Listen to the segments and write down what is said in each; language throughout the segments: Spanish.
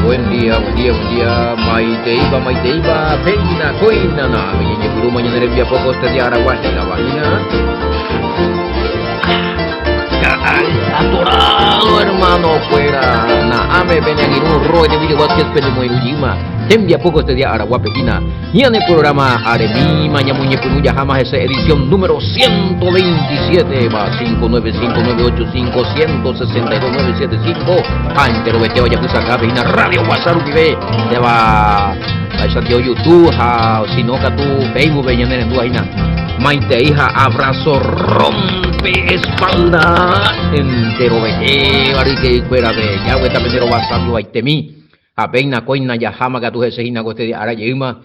Buen día, buen día, buen día. Maite iba, peina, coina, na. Menye guru mañana envía poco este día Araguaje, la vaina. Atorado, hermano, fuera. Na ame benyagiru roy de video podcast penemo irujima. Envía poco este día Araguapekina. Y en el programa Aremi Mañamuñe Punuya jamás esa edición número 127 va 595985162 Antero Beteo Yakusa Pegina Radio WhatsApp vive te va a YouTube ha sino que tu Facebook veñan en tu vaina. Maite hija abrazo rompe espalda entero Beteo Arique fuera de ya vuelta pendero WhatsApp Baitemi a peina coina ya jama que tu ese hina coste ara yima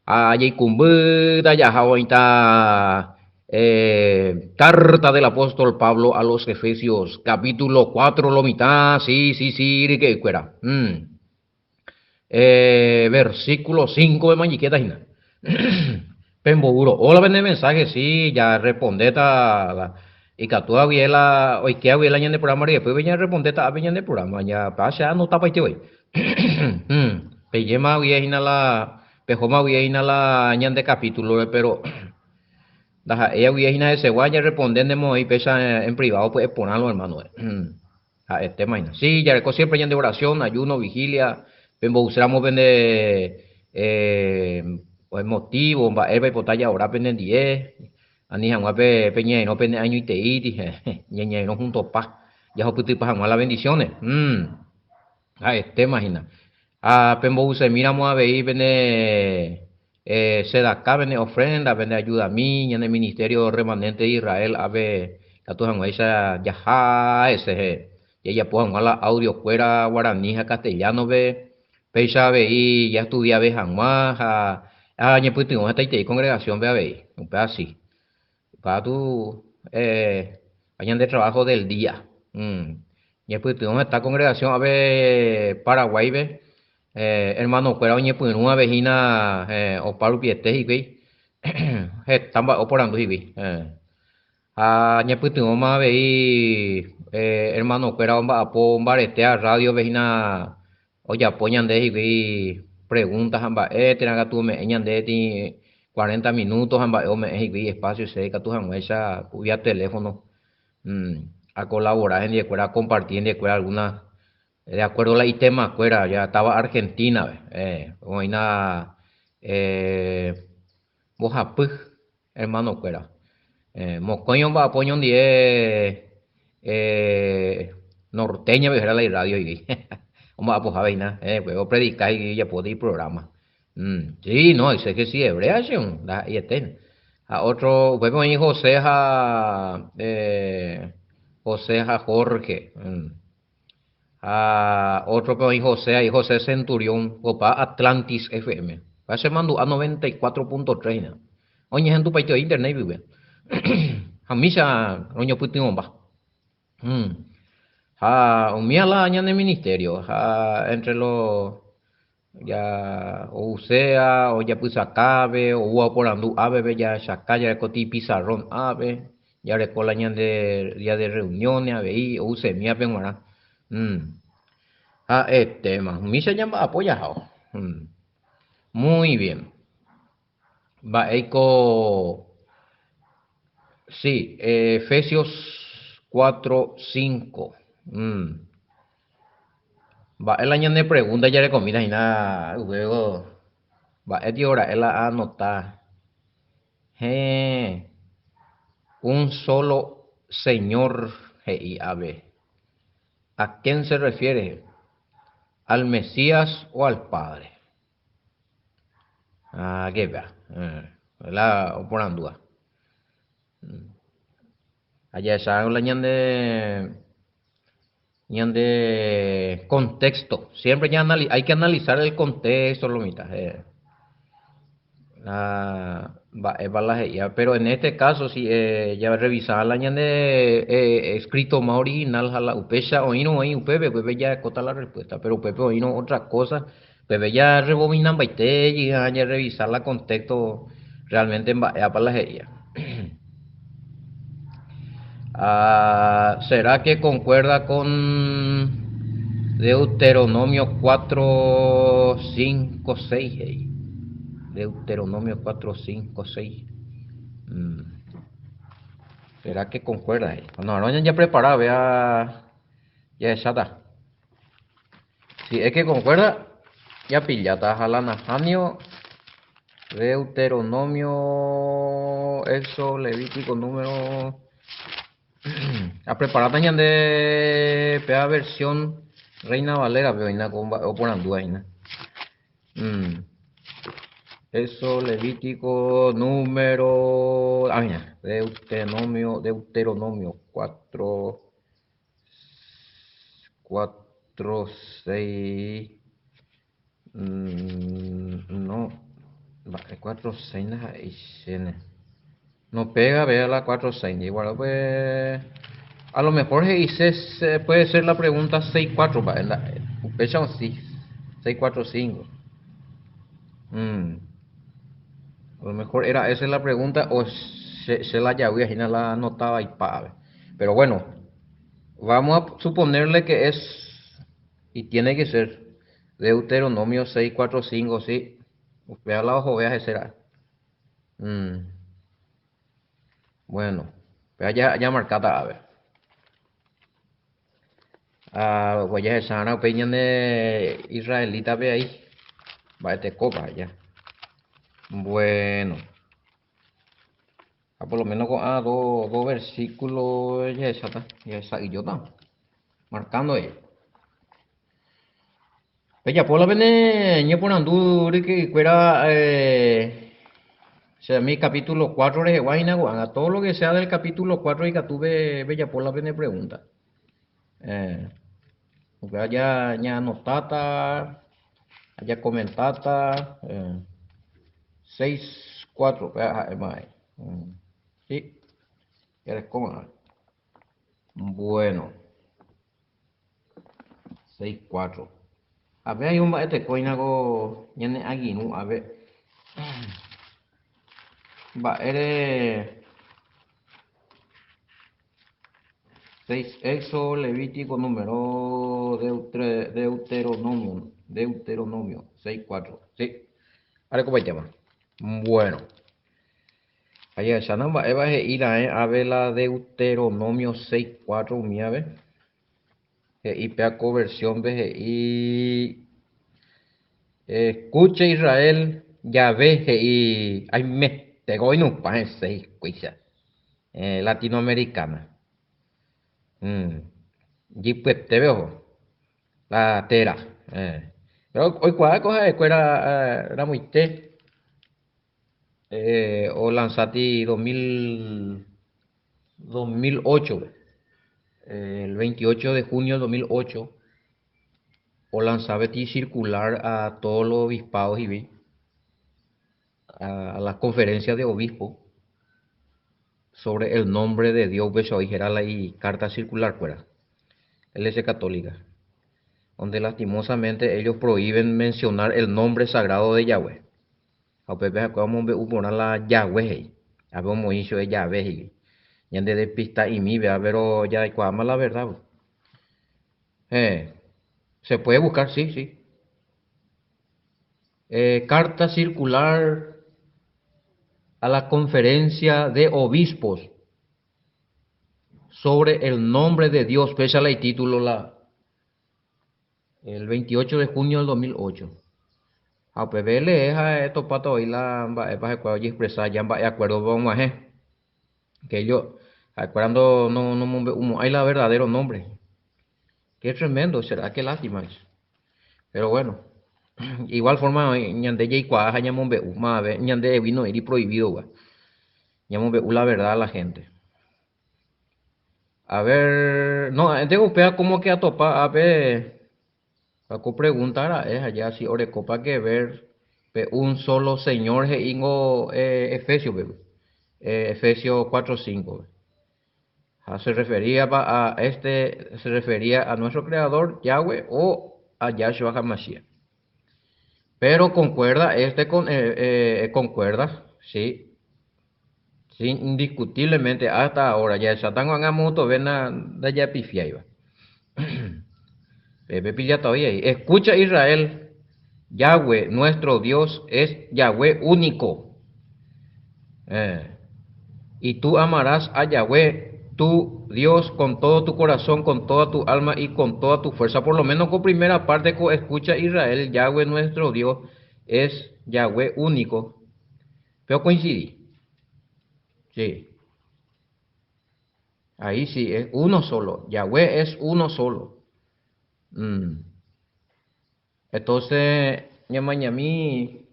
allí cumbuda ya jaoita carta del apóstol Pablo a los Efesios capítulo 4 lo mitad sí que fuera versículo 5 de mañiqueta hina pemburo hola vende mensaje sí ya respondeta y que tú abuela hoy que abuela en el programa y después venía a responder a venía en el programa ya pasa no tapa este hoy pellema viejina la pejoma viejina la añan de capítulo pero ella viejina de Seguaya respondemos y pesa en privado pues ponerlo hermano a este mañana sí ya siempre añan de oración ayuno vigilia pembo usamos vende pues motivo va eva y potalla ahora penden 10 ani hangua peñe no pende año y te dije ñeñe no junto pa ya ho puti pa las bendiciones a este imagina a pembo se miramos a ver vende se da acá vende ofrenda vende ayuda a mí en el ministerio remanente de Israel a ver que tú hangua esa ya ese y ella pues hangua la audio fuera guaraní castellano ve peisa ve y ya estudia ve hangua ñe pues tengo esta congregación ve a ver un pedacito para tu vayan de trabajo del día. Y pues tenemos esta congregación a ver Paraguay ve hermano fuera oñe pues una vejina o paru piete y que están operando y que ñe pues tenemos más ve hermano fuera un barete a radio vejina oye apoyan de y preguntas amba tenga tú me eñan de ti 40 minutos amba o me espacio cerca tu esa vía teléfono a colaborar en de a compartir en de alguna de acuerdo a la tema fuera ya estaba Argentina hoy na Mojapuj hermano fuera mocoño va apoyo norteña vejera la radio y vamos a poner vaina puedo predicar y ya puedo ir programa sí no sé que sí hebrea y este a otro fue con José Jorge a otro con José Centurión opa Atlantis FM va a ser mando a 94.3 oye en tu país de internet vive a mí ya roño putin bomba mía la año de ministerio entre los ya o sea o ya pues acabe o por andu ave ya saca ya coti pizarrón ave ya recola de día de reuniones ave y o se mía penguara este más mi se llama apoyado muy bien va eco sí Efesios 4:5 va el año de pregunta ya de comida y nada luego va es hora él anota un solo Señor y ave ¿a quién se refiere? ¿Al Mesías o al Padre? ¿Qué vea? La oporandúa allá está la de contexto siempre ya hay que analizar el contexto lo mitad pero en este caso si ya revisar la de escrito más original la upecha o no hay Pepe ya cota la respuesta pero Pepe o no otra cosa Pepe ya rebobinan baite y ya revisar la contexto realmente en para la ¿será que concuerda con Deuteronomio 4, 5, 6. Hey. Deuteronomio 4, 5, 6. ¿Será que concuerda ahí? No, no, ya preparado, vea. Ya está. Si es que concuerda, ya pilla, está jalana. Janio, Deuteronomio, eso, Levítico, número. A preparar también de pea versión Reina Valera, veo, o por andúa, Eso, Levítico, número. Ah, mira, Deuteronomio 4, 4, 6. No, 4, 6, no pega, vea la 4, 6. Igual, pues. A lo mejor puede ser la pregunta 6, 4, fecha sí, 6, 4, 5. A lo mejor era esa es la pregunta o se la ya voy a la anotaba y pa. Pero bueno, vamos a suponerle que es y tiene que ser Deuteronomio 6, 4, 5, sí. Vea la ojo, vea será. Bueno, vea ya marcada, a ver. Voy a esa una opinión de israelita, ve ahí. Va este copa ya. Bueno. Por lo menos con dos versículos ya esa y yo está marcando ahí. Ella por la vene ñe por andu que fuera sea mi capítulo 4 de Guayna, a todo lo que sea del capítulo 4 y que tuve bella por la vene pregunta. Porque allá anotata, allá comentata, 6, 4, sí, eres como. Bueno, 6, 4. A ver, hay un este coinago, ñane aguinu, a ver. Va, eres 6, Éxodo, Levítico, número, Deuteronomio, 6, 4. Sí, ahora cómo se llama. Bueno, allá, Shanamba, Eva, a ver la Deuteronomio 6, 4, mi a ver. Y pea conversión, ve, y escucha Israel, ya ve, y ay, me, te goy no pa, 6, cuisa, latinoamericana. Y pues te veo, la tera. Pero hoy cuál cosa de escuela era muy té. O lanzati 2008, el 28 de junio del 2008, o lanzabeti circular a todos los obispados y a las conferencias de obispos sobre el nombre de Dios, beso dijera la y carta circular fuera, Iglesia Católica, donde lastimosamente ellos prohíben mencionar el nombre sagrado de Yahweh. A pepe como poner la Yahweh, a ver cómo hizo Yahweh, y antes de pista y mi vea, pero ya cuama la verdad. Eh, Se puede buscar, sí, sí. Carta circular a la conferencia de obispos sobre el nombre de Dios, pésala y título el 28 de junio del 2008. A PBL es a esto para hoy la va a expresar ya de acuerdo vamos a que ellos acuerdo no hay la verdadero nombre. Qué tremendo, será que lástima es. Pero bueno, igual forma ñande y cuaja ñamombe uma ve ñande vino ir prohibido va. Ñamombe la verdad a la gente. A ver, no, tengo pea como que a topa a ver. Paco preguntar es allá si orecopa que ver un solo señor je ingo Efesios, Efesios 4:5. Se refería se refería a nuestro creador Yahweh o a Yahshua HaMashiach. Pero concuerda, concuerda, sí, sí, indiscutiblemente hasta ahora ya el Satán van a moto ven a ya pifia iba. Pilla todavía ahí. Escucha Israel, Yahweh, nuestro Dios, es Yahweh único. Eh, y tú amarás a Yahweh, tu Dios, con todo tu corazón, con toda tu alma y con toda tu fuerza. Por lo menos con primera parte, escucha Israel, Yahweh, nuestro Dios, es Yahweh único. Pero coincidí. Sí. Ahí sí, es uno solo. Yahweh es uno solo. Mm. Entonces, ñamañami,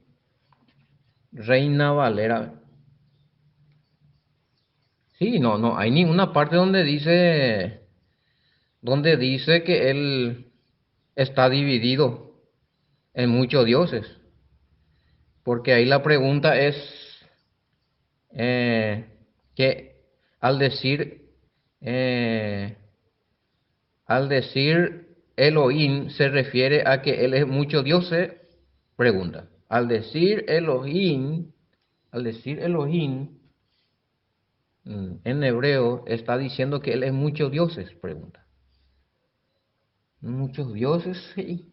Reina Valera. Sí, no hay ninguna parte donde dice que él está dividido en muchos dioses. Porque ahí la pregunta es eh, que al decir, eh, al decir Elohim se refiere a que él es muchos dioses, pregunta. Al decir Elohim, en hebreo está diciendo que él es muchos dioses, pregunta. Muchos dioses, sí.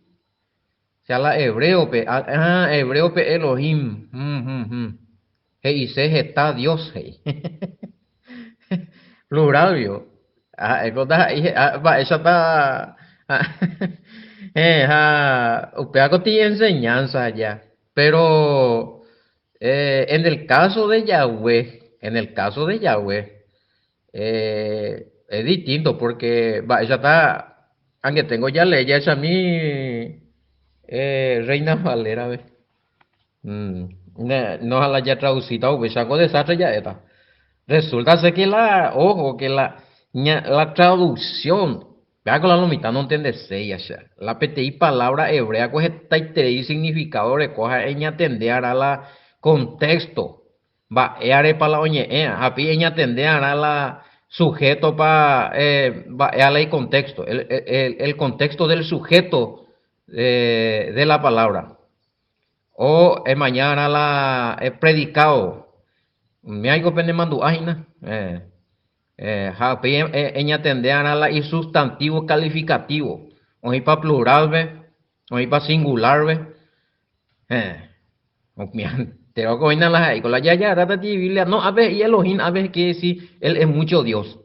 O sea, la hebreo, hebreo pe Elohim. Y se está Dios, hey. Plural, vio. Esa está. Usted hago ti enseñanza ya. Pero en el caso de Yahweh, es distinto porque ella está, aunque tengo ya leyes a mí, Reina Valera, ve. No a la ya traducida, pues saco desastre ya está. Resulta ser que ojo, que la traducción, vea con la mitad no entiende ya, la PTI palabra hebrea coge taitei significado de coja ella atender a la contexto, va, para la oñe, api ella atender a la sujeto va, a la contexto, el contexto del sujeto de la palabra, o mañana predicado. Me hay que mandu ajina. Ella tendean a la y sustantivo calificativo. Oí para plural, ve. Oí para singular, ve. Te lo coinan las ahí. Con la ya, rata ti Biblia. No, a ver, y Elohim, a ver que si él es mucho Dios.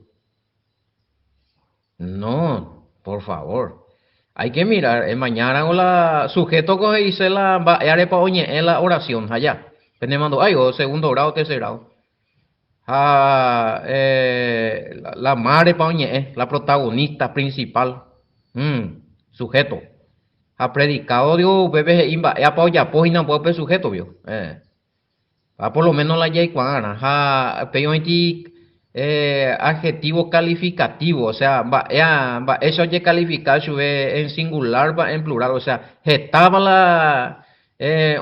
No, por favor. Hay que mirar. Mañana o la sujeto coge y se la va a para oñe en la oración allá. Mando, ay, o segundo grado, tercer grado. La madre Paoñe, la protagonista principal, sujeto. Ha predicado Dios, bebé, imba, apoya, pojina, puede sujeto, vio. Por lo menos la yay cuana, peyointi, adjetivo calificativo, o sea, eso ya calificar en singular, va en plural, o sea, estaba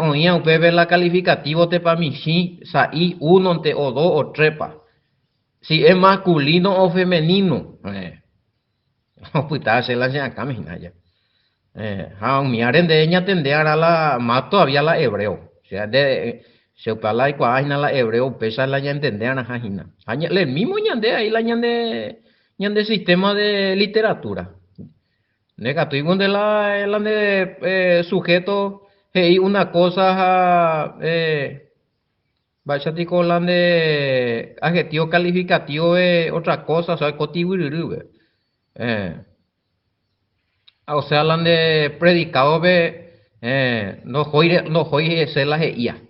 oía, bebé, la calificativo te pa mi si, sa, y, uno, te, o dos, o trepa. Si es masculino o femenino. Pues se la enseña acá, mi ya. Mi arende ella tende a la más todavía la hebreo. O sea, se opala y cuajina la hebreo, pesa la ya entender a la jajina. El mismo ñande ahí la ñande sistema de literatura. Negativo de la de sujeto, hey, una cosa, Bachati con de adjetivo calificativo es otra cosa, o sea, cotibururu, o sea, hablan de predicado, no hoy ser la geía,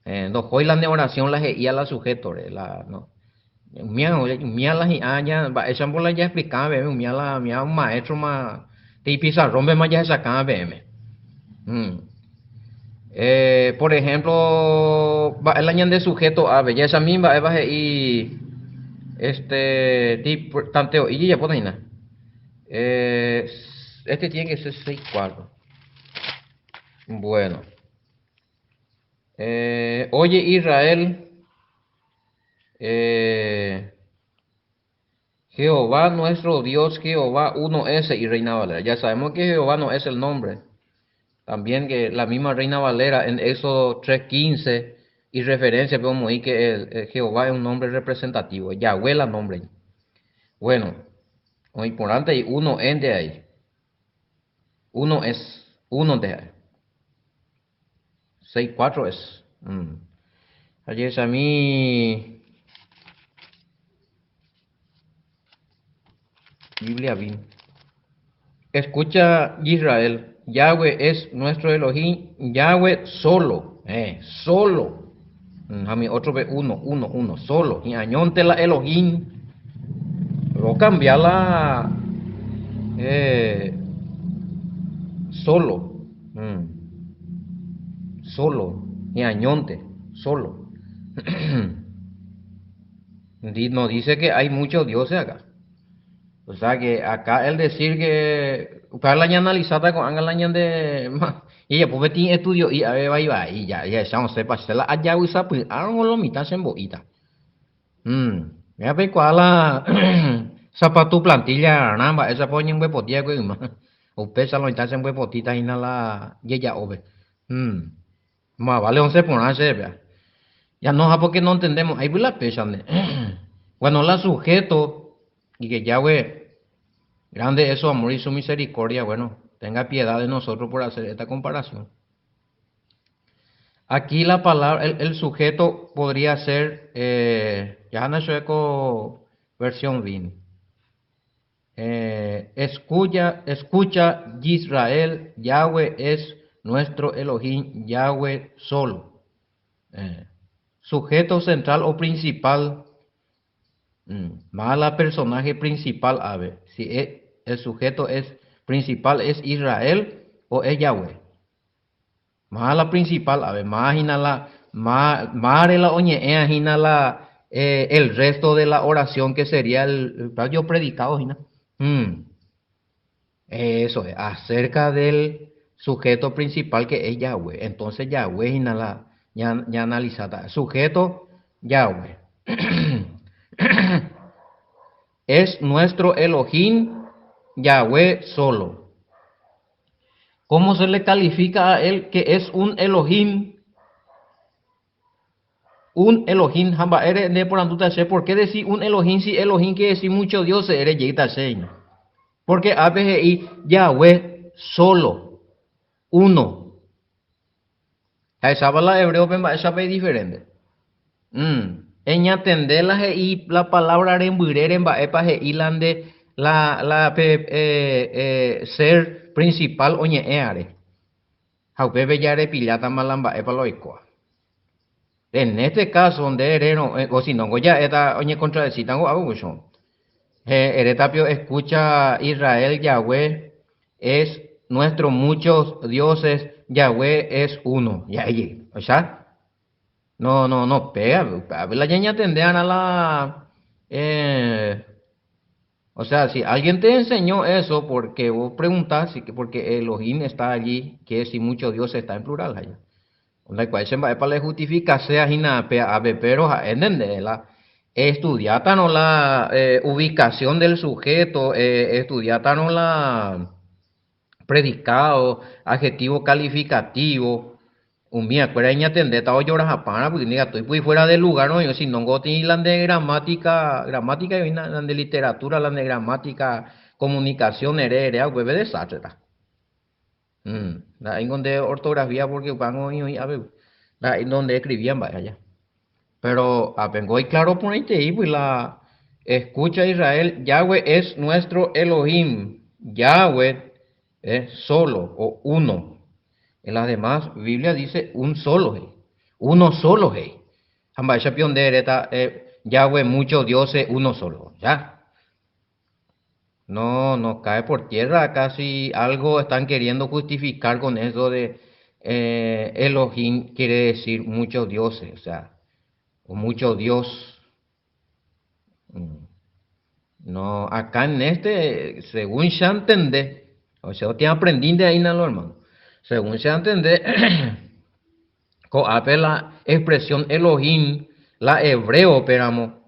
no hoy la de oración la geía la sujeto, no. Mía la ya, esa bola ya explicaba, mía un maestro más, te pizarrón, más ya sacaba, por ejemplo, el año de sujeto a belleza misma, y tanteo, y ya puede ir. Este tiene que ser 6-4. Bueno, oye Israel, Jehová nuestro Dios, Jehová uno es y Reina Valera. Ya sabemos que Jehová no es el nombre. También que la misma Reina Valera en Éxodo 3:15 y referencia vemos ahí que el Jehová es un nombre representativo. Yahweh la nombre. Bueno, lo importante y uno ende ahí. Uno es, uno de 6-4 es. Ayer es a mí, Biblia bien. Escucha Israel, Yahweh es nuestro Elohim, Yahweh solo, solo. A mí otro ve uno, solo. Y añonte la Elohim, luego cambiarla eh, solo. Solo. Y añonte, solo. No dice que hay muchos dioses acá. O sea que acá el decir que para la analizada con la de y ya pues tiene estudio y a ver va y ya estamos sepa se la allá usa pues algo lo mitad en boita. Ya ve cuál la zapato plantilla namba esa ponen we potia que más. O pesa lo mitad en we potita y la ya ove. Más vale 11 por hacer vea. Ya no, porque no entendemos. Ahí la pesa. Bueno, la sujeto y que Yahweh grande es su amor y su misericordia. Bueno, tenga piedad de nosotros por hacer esta comparación. Aquí la palabra, el sujeto podría ser, ya en sueco versión VIN. Escucha Israel, Yahweh es nuestro Elohim, Yahweh solo. Sujeto central o principal, mala personaje principal, a ver, si el sujeto es principal es Israel o es Yahweh. Mala principal, a ver, más la oñe, el resto de la oración que sería el yo predicado, eso es, acerca del sujeto principal que es Yahweh. Entonces Yahweh ya analizada. Sujeto Yahweh. Es nuestro Elohim, Yahweh solo. ¿Cómo se le califica a él que es un Elohim? Un Elohim, hamba eres de por anduta. ¿Por qué decir un Elohim si Elohim quiere decir muchos dioses eres yita señor? Porque ABGI Yahweh solo, uno. Esa la hebreo esa es diferente. En atender la palabra rembuirere en baepa y ser principal oñe eare. Jaupebe yare pilata malamba epa loicoa. En este caso, donde ereno, o si no, ya eta oñe contradecitan o algo mucho. Eretapio escucha Israel, Yahweh es nuestro muchos dioses, Yahweh es uno. Ya allí, o sea, no, pega, la ñaña tendrían a la, o sea, si alguien te enseñó eso, porque vos preguntás, porque Elohim está allí, que si muchos dioses está en plural allá. La cual se va para justificar sea hina pero la estudiatan la ubicación del sujeto, estudiatan la predicado, adjetivo calificativo, un mía cuera ña tendeta o lloras a pana, porque ni estoy pues fuera del lugar, no, yo si no goti la de gramática y la de literatura, la de gramática, comunicación, heredera, pues desastre. Ahí donde ortografía porque van hoy a ver, ahí donde escribían vaya allá. Pero vengo y claro ponete ahí pues la escucha Israel, Yahweh es nuestro Elohim, Yahweh es solo o uno. En las demás Biblia dice un solo, uno solo, Amba esa piondera Yahweh muchos dioses, uno solo, ya. No cae por tierra, casi algo están queriendo justificar con eso de Elohim quiere decir muchos dioses, o sea, o mucho Dios. No, acá en este, según se entiende, o sea, te aprendí de ahí, no, hermano. Según se entiende, con la expresión Elohim, la hebreo, esperamos.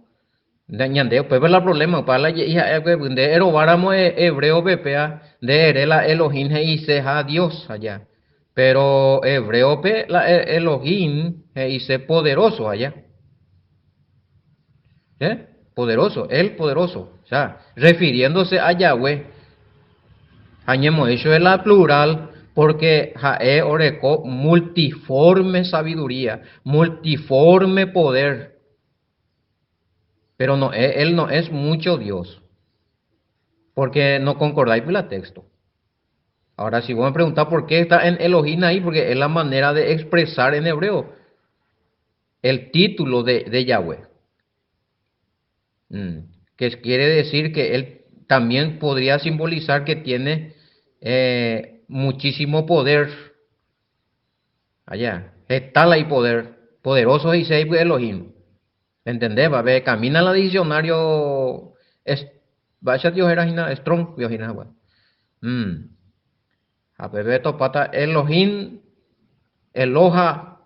Ñande, pues la problema para la hija de erobáramos hebreo bepea de la Elohim y seja Dios allá. Pero hebreo pe la Elohim y se poderoso allá. Poderoso, el poderoso. O sea, refiriéndose a Yahweh. Hañemos eso es la plural porque jae oreco multiforme sabiduría, multiforme poder. Pero no, él no es mucho Dios, porque no concordáis con el texto. Ahora, si vos me preguntás por qué está en Elohim ahí, porque es la manera de expresar en hebreo el título de Yahweh. Mm, que quiere decir que él también podría simbolizar que tiene muchísimo poder allá. Está ahí poder, poderoso y sei Elohim. ¿Entendés? Va a ver, camina la diccionario, es, vaya Dios era strong, Dios era, a ver, topata Elohim, Eloja,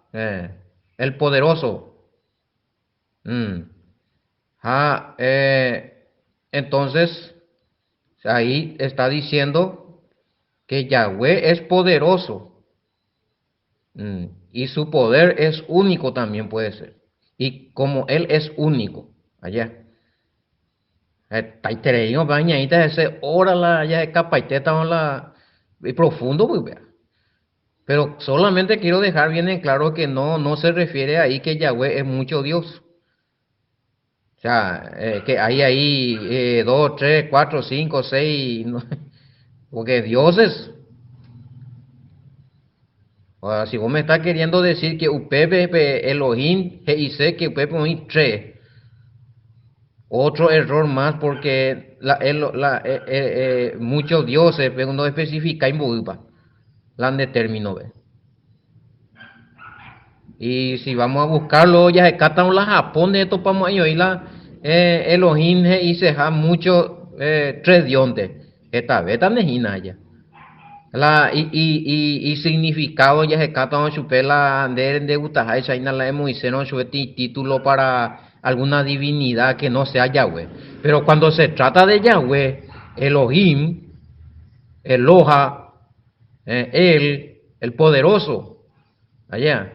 el poderoso. Mm. Entonces, ahí está diciendo que Yahweh es poderoso. Y su poder es único también puede ser. Y como Él es único, allá. Taitereío bañadita ese hora la ya capaiteta la y profundo pues vea. Pero solamente quiero dejar bien en claro que no se refiere ahí que Yahweh es mucho Dios. O sea, que hay ahí dos, tres, cuatro, cinco, seis, porque dioses. O sea, si vos me estás queriendo decir que Upepe Elohim, y sé que Upepe es tres, otro error más porque muchos dioses, pero no especifica en Buipa, la determinó. Y si vamos a buscarlo, ya se catan la Japón de estos pamos ahí, la Elohim y se ha mucho tres diontes. Esta vez tan nejina ya. Y significado ya se catan chupe la de Utajay, Shaina la hemos hicieron su título para alguna divinidad que no sea Yahweh. Pero cuando se trata de Yahweh, Elohim, Eloha, el poderoso, allá.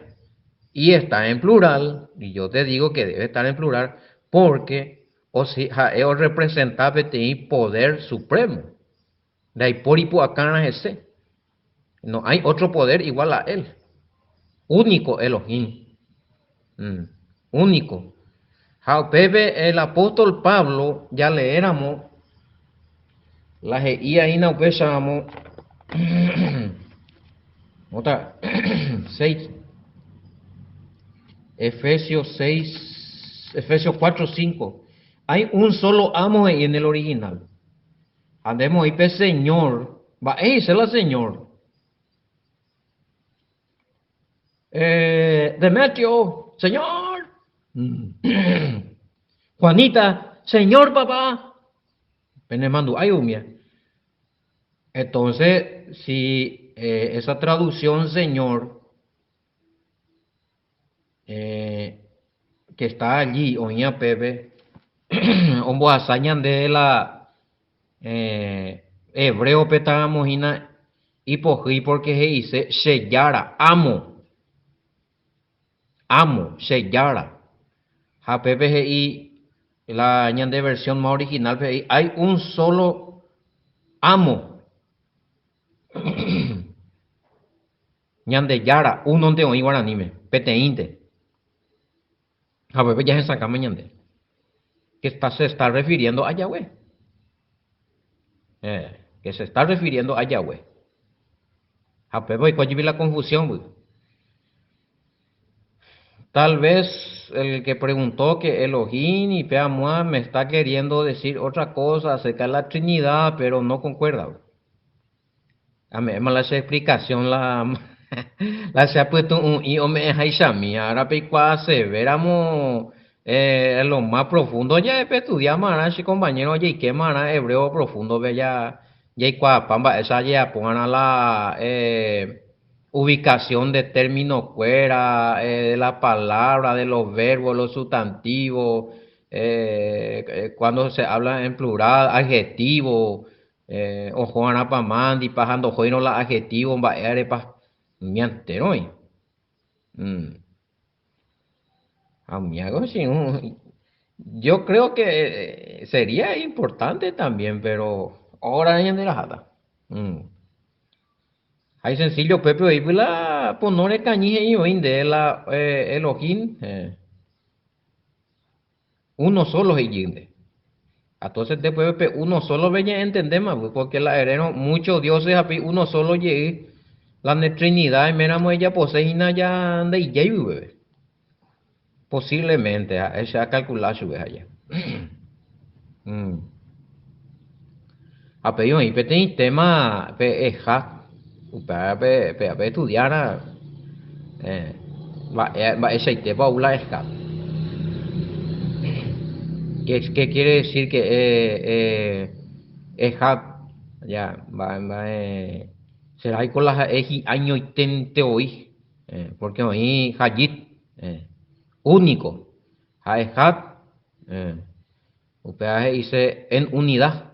Y está en plural, y yo te digo que debe estar en plural, porque o si jaeo representa poder supremo. De ahí por hipo acá ese. No hay otro poder igual a él. Único Elohim. Mm, único. Pepe, el apóstol Pablo, ya leéramos la geía y no pesamos. Otra 6 Efesios 6, Efesios 4, 5. Hay un solo amo ahí en el original. Andemos ahí, Señor. Va, es el Señor. Demetrio, Señor. Juanita, Señor papá. Penemando, ay, umia. Entonces, si esa traducción, Señor, que está allí, oña Pepe, ombo hazañan de la hebreo petamojina y porque se dice sellara, amo, sellara. Ja Pepe y la ñande versión más original, hay un solo amo. Ñande yara, uno de oí guaranime, peteinte. Ja Pepe ya se saca ñande. Se está refiriendo a Yahweh. Que se está refiriendo a Yahweh. Y cuál la confusión, güey. Tal vez el que preguntó que Elohim y Peamua me está queriendo decir otra cosa acerca de la Trinidad, pero no concuerda, güey. A mí me la explicación la se ha puesto un y o me haishami, ahora pecua se veramos en lo más profundo ya estudiamos ahora si compañero oye y qué mana hebreo profundo ve ya y pamba esa ya pongan a la ubicación de términos fuera de la palabra de los verbos los sustantivos cuando se habla en plural adjetivo o Juana Pamandi, pasando joino la adjetivo, va pa mianteroi. Amigo, sí, yo creo que sería importante también, pero ahora en la jata. Mm. Hay sencillo, Pepe, y la ponore cañije y oín de la Elohim, uno solo es yinde. Entonces después Pepe, uno solo veía entender más, pues, porque la hereno, muchos dioses, api, uno solo llegue, la Trinidad, y meramos ella posee ya anda y lleve, bebé. Posiblemente, ese a calcular su vez allá. Mm. A pe yo y pe ten tema pe ja pe estudiar eh va ese tema ula esca. ¿Qué quiere decir que ja ya va será ahí con las eji año y tente hoy porque hoy hajit único ha eh, UPA dice en unidad,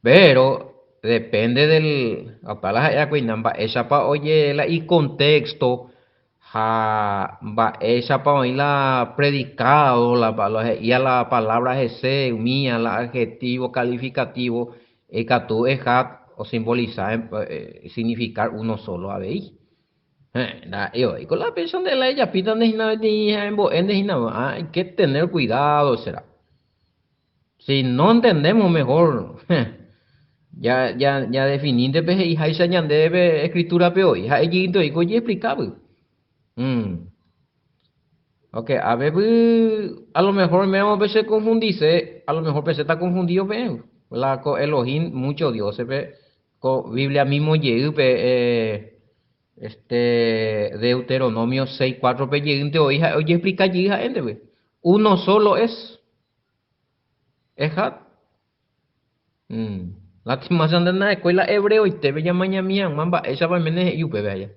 pero depende del apala ya cuinamba esa pa oye la y contexto ha va esa pa oír la predicado y a la palabra ese mía la adjetivo calificativo catu hat o simbolizar significar uno solo a ver yo y con la pensión de la ella pitan de hay que tener cuidado será. Si no entendemos mejor, ya definiste pues y hay señal de escritura peor, y hay quinto y coye explicable. Mm. Ok, a ver, a lo mejor me vamos a veces confundirse, a lo mejor pues está confundido, pe, la Elohim, muchos dioses, pe, Biblia mismo llega, Deuteronomio 6:4, pe, llega, oye, explica, llega, gente, pe. Uno solo es hat. Mm. Lástima anda en la escuela hebreo y te veía mañana mía, mamba, esa va a yupe vaya.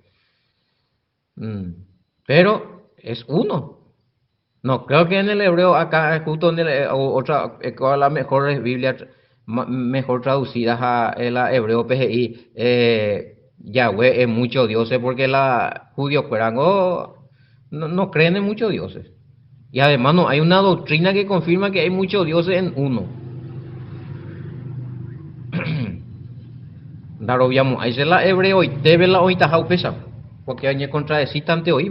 Mm. Pero es uno. No, creo que en el hebreo acá justo en otra la mejor Biblia mejor traducida a el hebreo PGI Yahweh es muchos dioses porque la judíos fueran no creen en muchos dioses. Y además no hay una doctrina que confirma que hay muchos dioses en uno. Daro viamo, ahí se la hebreo y te ve la oita pesa, porque hay contradecir tante oí.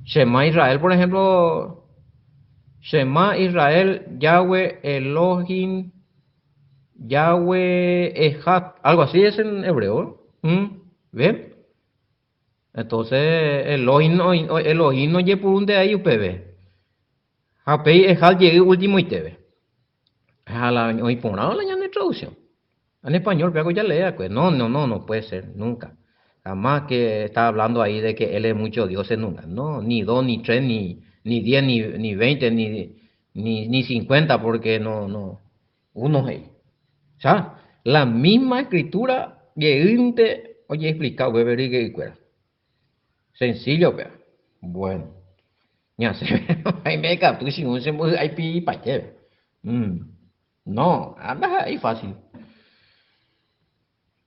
Shema Israel, por ejemplo, Shema Israel, Yahweh Elohim, Yahweh Ejat, algo así es en hebreo. ¿Ven? Entonces, Elohim no lleva por un de ahí, UPB. Japei Ejat llegue último y te ve. A la hoy por ahora la llana de traducción. En español, pero ya lea, pues no puede ser, nunca. Jamás que está hablando ahí de que él es mucho Dios, nunca. No, ni dos, ni tres, ni diez, ni veinte, ni 50, porque no. Uno es. O sea, la misma escritura, oye, explicado, beber y cuera. Sencillo, pero. Bueno, ya sé, ahí me captu, si no se mueve, ahí pi, pa' qué. No, anda ahí fácil.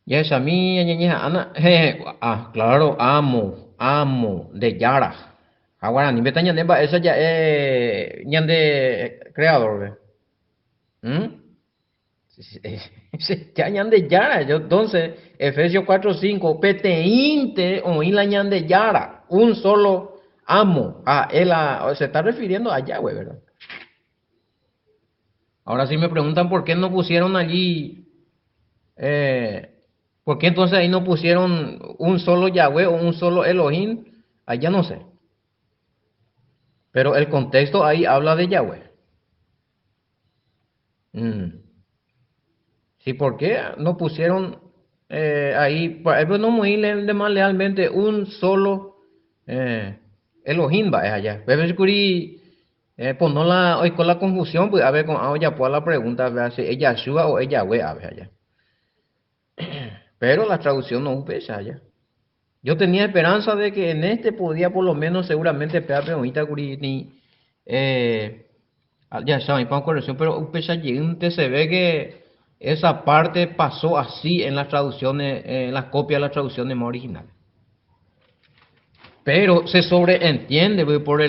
Yes, a mí, Ana, claro, amo, de Yara. Ahora, ni me está ñandemba, esa ya es ñande creador, ¿ve? ¿Mm? Ya ñande Yara, yo, entonces, Efesios 4:5, peteinte, oí la ñande Yara, un solo amo, se está refiriendo a Yahweh, ¿verdad? Ahora sí me preguntan por qué no pusieron allí ¿por qué entonces ahí no pusieron un solo Yahweh o un solo Elohim? Allá no sé. Pero el contexto ahí habla de Yahweh. Mm. Sí, ¿por qué no pusieron ahí, pues no muy de más lealmente un solo Elohim va es allá? Pero curi pues no la hoy con la confusión, pues a ver con ya pues la pregunta, ¿verdad? Si es Yahshua o es Yahweh, a ver allá. Pero la traducción no pesa allá. Yo tenía esperanza de que en este podía por lo menos seguramente pegar pregunta ni ya saben, con corrección, pero un siguiente se ve que esa parte pasó así en las traducciones, en las copias de las traducciones más originales. Pero se sobreentiende por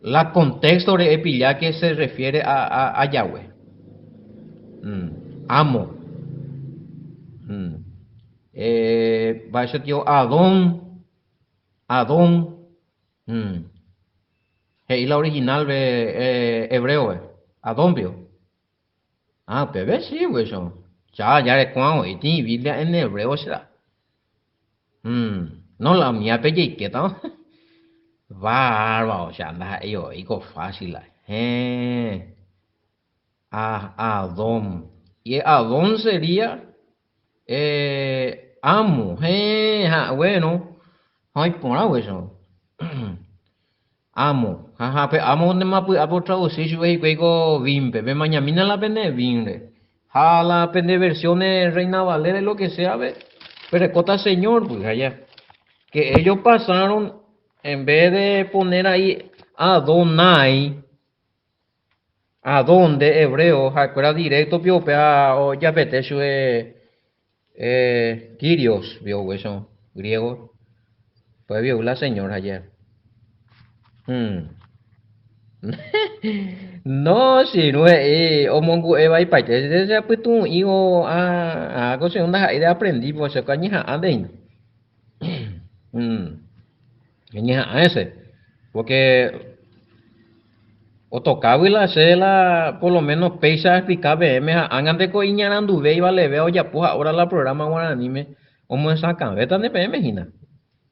la contexto de Epillá que se refiere a Yahweh. Amo. Va a ser tío Adón, Adón. Y la original de hebreo, Adón, vio. Ah, pero sí, güey, eso. Ya de cuando, y tiene Biblia en hebreo, será. No la mía, pe, y qué tal. Bárbaro, ya anda, yo, hijo fácil. Adón. Y Adón sería amo. Bueno. Ay, por algo eso. Amo. Ajá, pe amo donde más puede traducir si veis que vimpe. Ve mañana la pende vimpe. La pende versiones Reina Valera y lo que sea, ve. Pero cota señor, pues allá. Que ellos pasaron, en vez de poner ahí Adonai, Adón de hebreo, acuerda directo, pio, o ya vete, eso es Kyrios, vio, eso, griego. Pues vio la señora ayer. Hmm. No, si no es, omongu eva y paite, desde pues tu hijo a cosa onda de aprendí, pues se caña anden. Caña ese, porque o tocaba y la cela, por lo menos pesa explicar BM, hagan de coiñaran duve y vale veo ya pues ahora la programa guaraní me, como esa cabeta de BM, gina.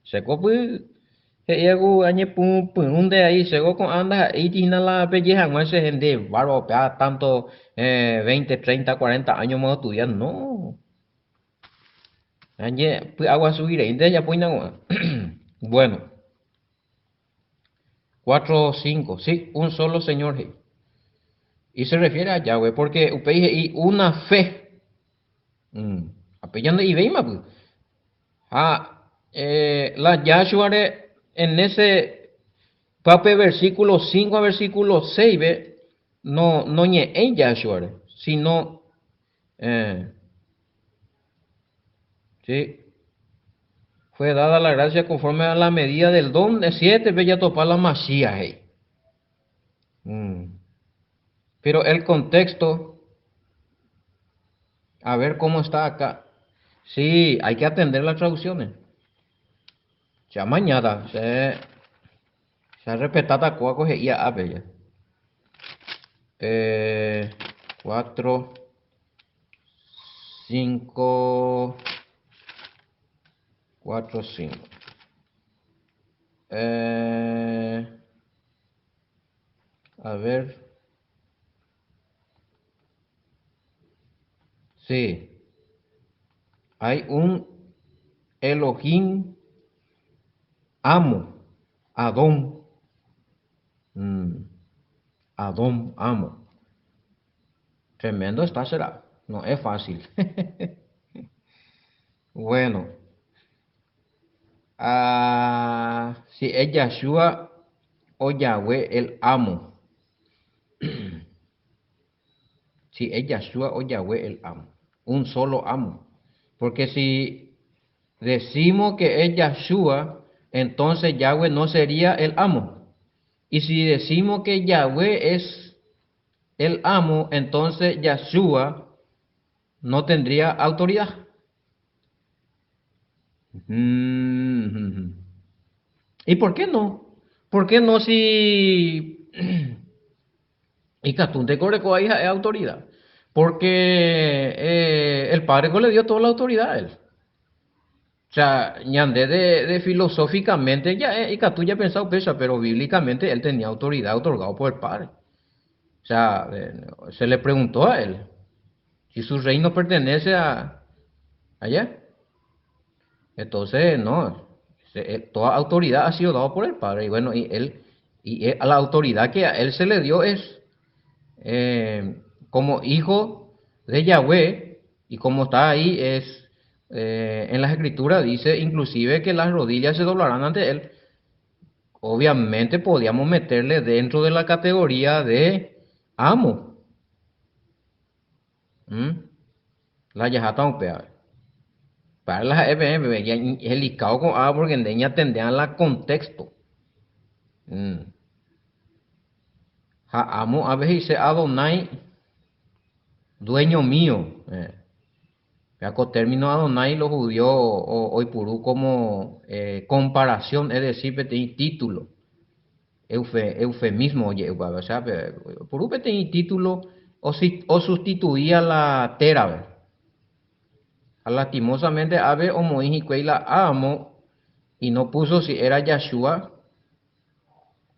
Se pues ego añe pum pum de ahí se con anda y tina la pelleja no ese gente barba pea tanto 20 30 40 años más estudiando no añe pues agua subir y de ya pues no bueno 4 o 5 sí un solo señor y se refiere a Yahweh porque usted dice y una fe apellando y veima pues la Yahshua en ese Pape versículo 5 a versículo 6 ve, no ñe en Yahshua, sino, eh, sí, fue dada la gracia conforme a la medida del don de 7, ve ya topar la Mashiach. Mm. Pero el contexto, a ver cómo está acá. Sí, hay que atender las traducciones. Ya mañana, se respetado a coge y a bella. 4, 5, 4, 5. A ver, sí, hay un Elohim amo, Adón, mm, Adón amo. Tremendo está será, no es fácil. Bueno, si es Yahshua o Yahweh el amo, si es Yahshua o Yahweh el amo, un solo amo. Porque si decimos que es Yahshua, entonces Yahweh no sería el amo. Y si decimos que Yahweh es el amo, entonces Yahshua no tendría autoridad. ¿Y por qué no? ¿Por qué no si y Catunte Corecoa hija es autoridad? Porque el padre le dio toda la autoridad a él. O sea, ñande de filosóficamente ya y Catu ya pensado pesa, pero bíblicamente él tenía autoridad otorgado por el padre. O sea, se le preguntó a él si su reino pertenece a allá. Entonces, no, toda autoridad ha sido dada por el Padre. Y bueno, a la autoridad que a él se le dio es como hijo de Yahweh, y como está ahí, es en las escrituras dice inclusive que las rodillas se doblarán ante él. Obviamente podíamos meterle dentro de la categoría de amo. La yajata un peor. Para las EPM, ya el con A porque en ella tendrían la contexto. Amo a veces dice Adonai, dueño mío. Con término Adonai los judíos hoy purú como comparación, es decir, tiene título, eufemismo, oye, o sea, purú tiene título o sustituía la tera, ¿ve? Lastimosamente, ave o moiji la amo y no puso si era Yahshua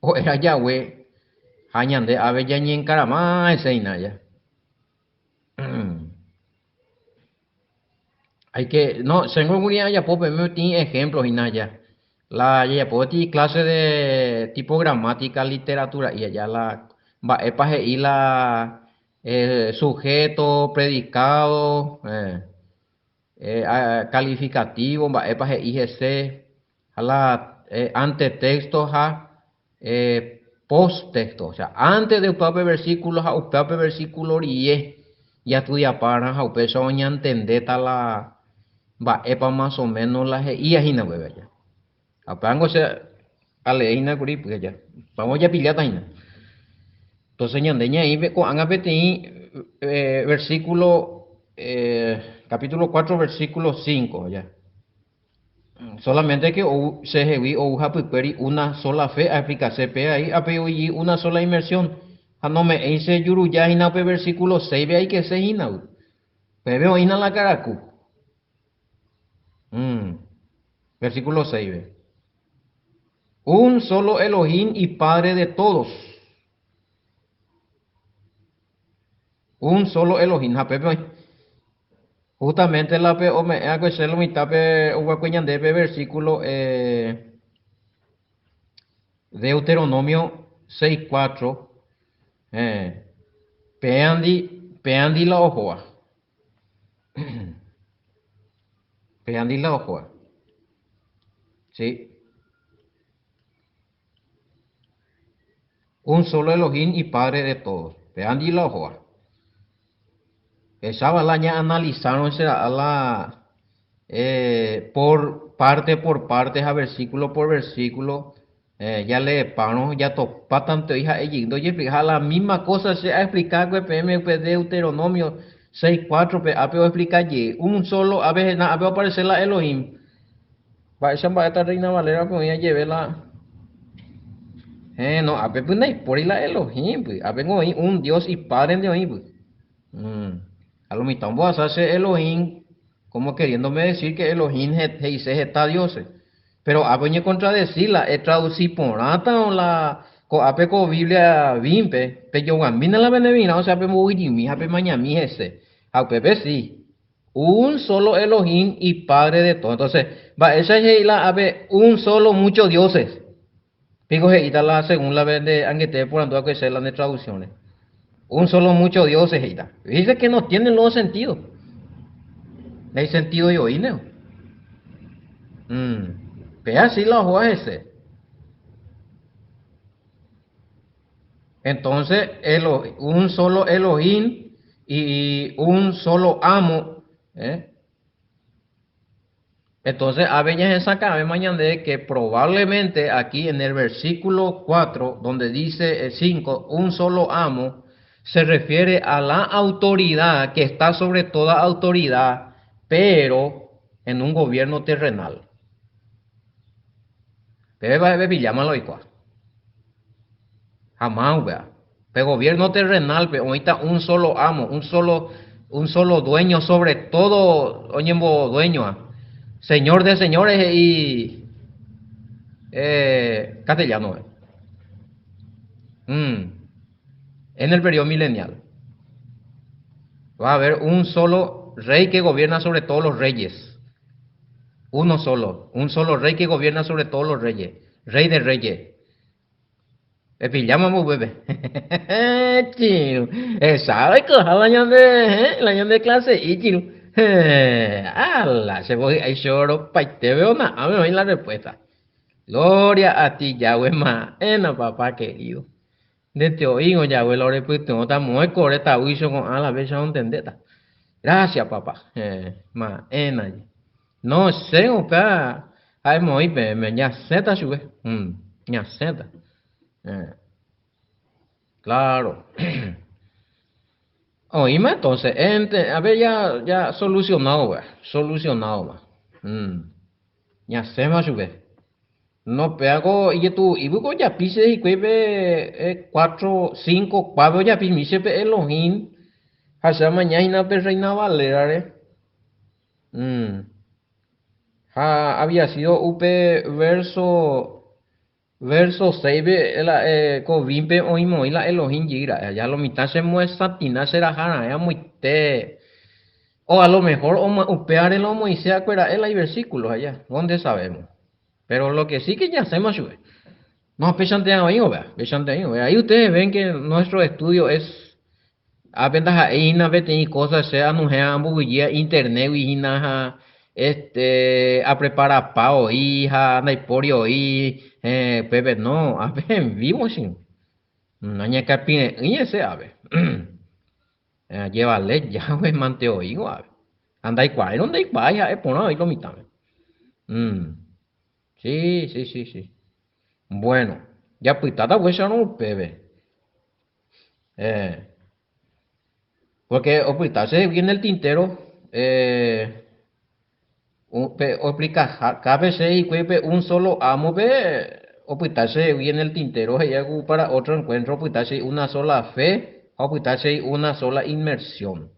o era Yahweh, hañande ave ya ni encaramá ese inaya. Hay que, no, según ya pope me tiene ejemplos inaya. La ya pope clase de tipo gramática, literatura y allá la va epaje y la sujeto, predicado, calificativo, va epaje IGC, a la antetexto ha posttexto, o sea, antes de upape versículos a upape versículo y ya estudia para a upe so entender la va epa más o menos la y ajina bebe ya. Apango se ale ina kuri pues ya. Vamos ya pilata ina. Entonces ñandeña ahí con angapeti versículo capítulo 4 versículo 5 ya. Solamente que se jevi o japiperi una sola fe aplica pe ahí apeo y una sola inmersión. No me dice yuru ya hina pe versículo 6 ve ahí que se hina. Pero hina la caracu. Versículo 6 ve. Un solo Elohim y Padre de todos. Un solo Elohim. Justamente la pe o me hago ese lo mitad pe o de versículo Deuteronomio 6:4. Peandi la ojoa. Peandi la ojoa. Sí. Un solo Elohim y Padre de todos. Peandi la ojoa. Esa balaña analizaron a la por parte, a versículo por versículo, ya le paro, ya topa tanto hija yendo y fija la misma cosa se ha explicado que PM de Deuteronomio 6:4 apeo explica y un solo a veces apeo aparecer la Elohim va a esta reina Valera con ella lleve la no apeo pues no por la Elohim pues apeo un Dios y Padre de hoy pues. A lo mitad vos hace Elohim como queriéndome decir que Elohim dice está Dios. Pero a veces contradecirla, es traducir por ata o la apeco Biblia vimpe, pero yo gamina la benevina, o sea, pe muy mi hape mañami ese. A pepe sí. Un solo Elohim y Padre de todo. Entonces, va, esa es la ave un solo muchos dioses. Pico es la según la de Anguete por ando que ser las traducciones. Un solo muchos dioses dice que no tienen los sentidos. No hay sentido de oír, Ve así los jueces. Entonces, un solo Elohim y un solo amo. Entonces, a veces esa cabe mañana de que probablemente aquí en el versículo 4, donde dice 5, un solo amo, se refiere a la autoridad que está sobre toda autoridad, pero en un gobierno terrenal. Bebe llámalo igual. Jamás, vea. Pero gobierno terrenal, pero ahorita un solo amo, un solo dueño sobre todo, oye, dueño, señor de señores y castellano. En el periodo milenial va a haber un solo rey que gobierna sobre todos los reyes. Un solo rey que gobierna sobre todos los reyes. Rey de reyes. Pillamos bebé. Chino. ¿Sabe que la año de clase y chino? Ala, se voy a llorar pa te veo nada, a ver la respuesta. Gloria a ti, Yahweh, maena, papá querido. De te oigo, Yahweh, lo repito, no estamos correcta, huizo con a la vez no entendeta. Gracias, papá. Maena. No sé, opa. Ay, muy bien, me ya seta sube. Ya seta. Claro. Oíme entonces, a ver, ya solucionado, va, solucionado, va. Ya se me sube. No pego, y tú, y luego ya pise y cueve 4, 5 cuadros ya pise, mi sepe Elohim, hasta mañana pe reina Valera, mm. Había sido UP verso 6 covimpe oimo y la Elohim gira, ya lo mitad se muestra tina será jara, ya muy te. O a lo mejor upear el homo y se acuerda él hay versículos allá, donde sabemos. Pero lo que sí que ya hacemos, no, pesante ahí, vea, pesante ahí, vea. Ahí ustedes ven que nuestro estudio es apenas ahí na vete cosas sea no sea buguía internet y na a preparar pao hija na porio y pepe no, a ver vimos sin. Naña capine, y ese ave. Lleva le ya we manteo igual. Andai cuál, ¿dónde hay vaya? Por no, ahí lo mitad. Sí, sí, sí, sí. Bueno, ya pues tada huesa no bebé. Eh, porque ocultarse viene el tintero, oplica KBC y cuepe un solo amo ve ocultarse viene el tintero y hago para otro encuentro ocultarse una sola fe, ocultarse una sola inmersión.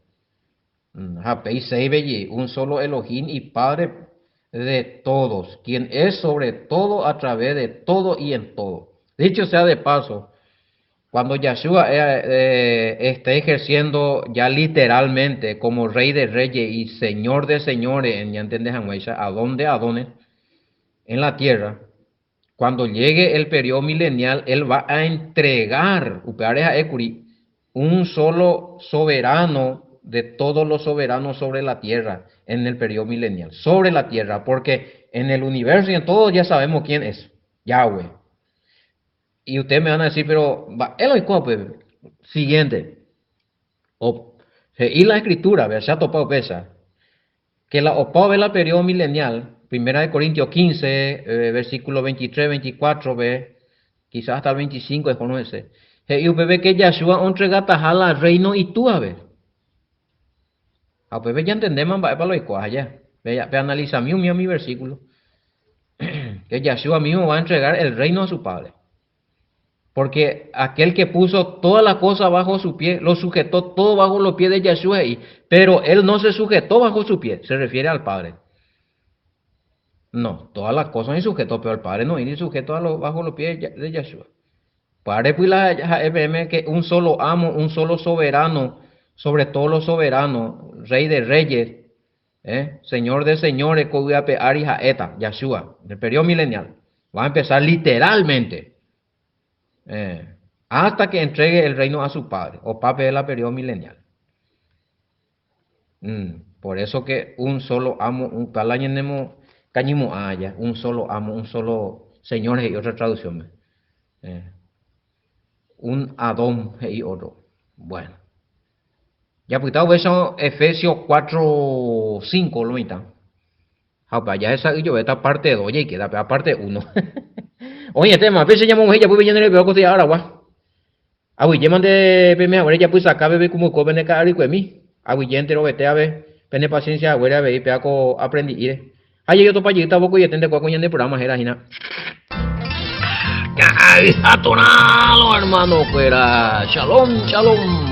Japei Seibelli, un solo Elohim y Padre de todos, quien es sobre todo, a través de todo y en todo. Dicho sea de paso, cuando Yahshua está ejerciendo ya literalmente como Rey de Reyes y Señor de Señores, en Yantende Hamuesha, Adón de Adones, en la tierra, cuando llegue el periodo milenial, Él va a entregar, Upeareja Ekuri, un solo soberano de todos los soberanos sobre la tierra en el periodo milenial, sobre la tierra, porque en el universo y en todo ya sabemos quién es, Yahweh. Y ustedes me van a decir, pero Elohim, pues, siguiente, y la escritura, se ha topado pesa, que la opao de la periodo milenial, primera de Corintios 15, versículo 23, 24, quizás hasta el 25, desconoce. Y usted que Yahshua entrega tajala al reino y tú a ver. A pues ya entendemos, para lo igual allá. Ve analiza mi versículo. Que Yahshua mismo va a entregar el reino a su padre. Porque aquel que puso toda la cosa bajo su pie, lo sujetó todo bajo los pies de Yahshua, pero él no se sujetó bajo su pie, se refiere al Padre. No, todas las cosas se sujetó, pero al Padre no, y sujetó bajo los pies de Yahshua. Padre, pues la que un solo amo, un solo soberano, sobre todos los soberanos, Rey de Reyes, Señor de Señores, Ari Jaeta, Yahshua, del periodo milenial. Va a empezar literalmente. Hasta que entregue el reino a su padre, o pape de la periodo milenial. Por eso que un solo amo, un calañenemo, cañimo haya, un solo amo, un solo señor y otra traducción. Un Adón y otro. Bueno. Ya pues estaba eso Efesios 4:5 lo mitad. Ya esa yo esta parte 2 y queda parte 1. Oye, tema, a veces llamamos ella pues viene el veo cosa ahora gua. Awi llaman de peme ahora ya pues acá bebe como coben ka ari cuemi. Awi entero vete a ver, pene paciencia, ahora ve y peaco aprendí ire. Ay yo to payita poco y atende con de programa era hina. Ya, atonalo hermano, fuera. Shalom, shalom.